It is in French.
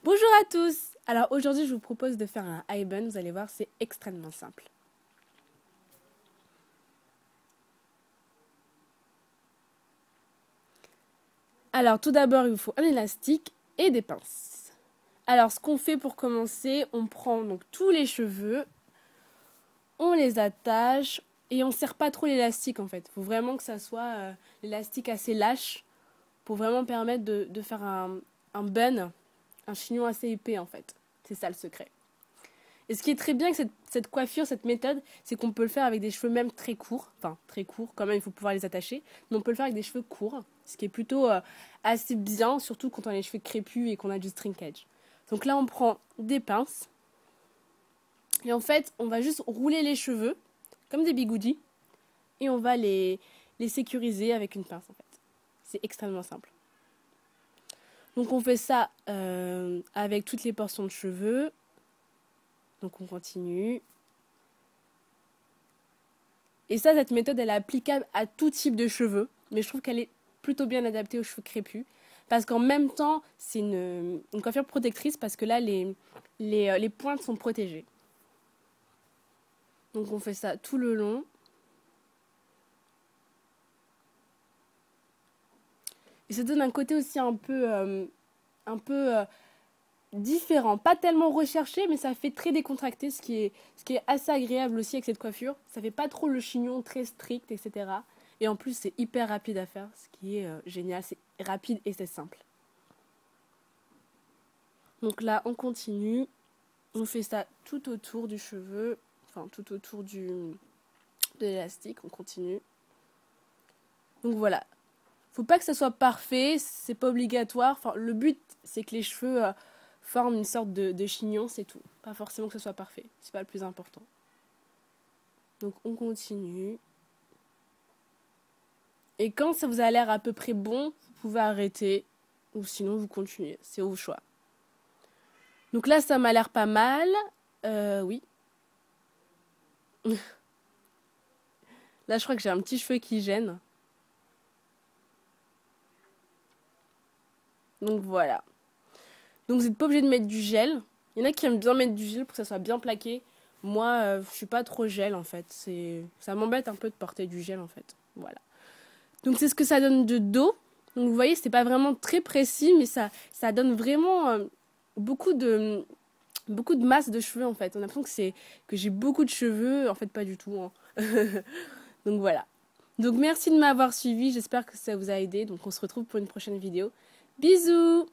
Bonjour à tous. Alors aujourd'hui je vous propose de faire un high bun, vous allez voir c'est extrêmement simple. Alors tout d'abord il vous faut un élastique et des pinces. Alors ce qu'on fait pour commencer, on prend donc tous les cheveux, on les attache et on serre pas trop l'élastique en fait. Il faut vraiment que ça soit l'élastique assez lâche pour vraiment permettre de faire un bun, un chignon assez épais en fait. C'est ça le secret. Et ce qui est très bien avec cette coiffure, cette méthode, c'est qu'on peut le faire avec des cheveux même très courts. Enfin, très courts, quand même, il faut pouvoir les attacher. Mais on peut le faire avec des cheveux courts, ce qui est plutôt assez bien, surtout quand on a les cheveux crépus et qu'on a du shrinkage. Donc là, on prend des pinces. Et en fait, on va juste rouler les cheveux, comme des bigoudis. Et on va les sécuriser avec une pince, en fait. C'est extrêmement simple. Donc on fait ça avec toutes les portions de cheveux. Donc on continue. Et ça, cette méthode, elle est applicable à tout type de cheveux. Mais je trouve qu'elle est plutôt bien adaptée aux cheveux crépus. Parce qu'en même temps, c'est une coiffure protectrice parce que là, les pointes sont protégées. Donc on fait ça tout le long. Et ça donne un côté aussi un peu différent. Pas tellement recherché, mais ça fait très décontracté, ce qui est assez agréable aussi avec cette coiffure. Ça fait pas trop le chignon très strict, etc. Et en plus, c'est hyper rapide à faire, ce qui est génial. C'est rapide et c'est simple. Donc là, on continue. On fait ça tout autour du cheveu. Enfin, tout autour de l'élastique. On continue. Donc voilà. Faut pas que ça soit parfait. C'est pas obligatoire. Enfin, le but, c'est que les cheveux forment une sorte de chignon, c'est tout. Pas forcément que ce soit parfait. C'est pas le plus important. Donc on continue. Et quand ça vous a l'air à peu près bon, vous pouvez arrêter. Ou sinon, vous continuez. C'est au choix. Donc là, ça m'a l'air pas mal. Oui. Là, je crois que j'ai un petit cheveu qui gêne. Donc voilà. Donc vous n'êtes pas obligé de mettre du gel. Il y en a qui aiment bien mettre du gel pour que ça soit bien plaqué. Moi, je suis pas trop gel en fait. Ça m'embête un peu de porter du gel en fait. Voilà. Donc c'est ce que ça donne de dos. Donc vous voyez, c'est pas vraiment très précis, mais ça donne vraiment beaucoup de masse de cheveux en fait. On a l'impression que j'ai beaucoup de cheveux. En fait, pas du tout. Hein. Donc voilà. Donc merci de m'avoir suivi. J'espère que ça vous a aidé. Donc on se retrouve pour une prochaine vidéo. Bisous!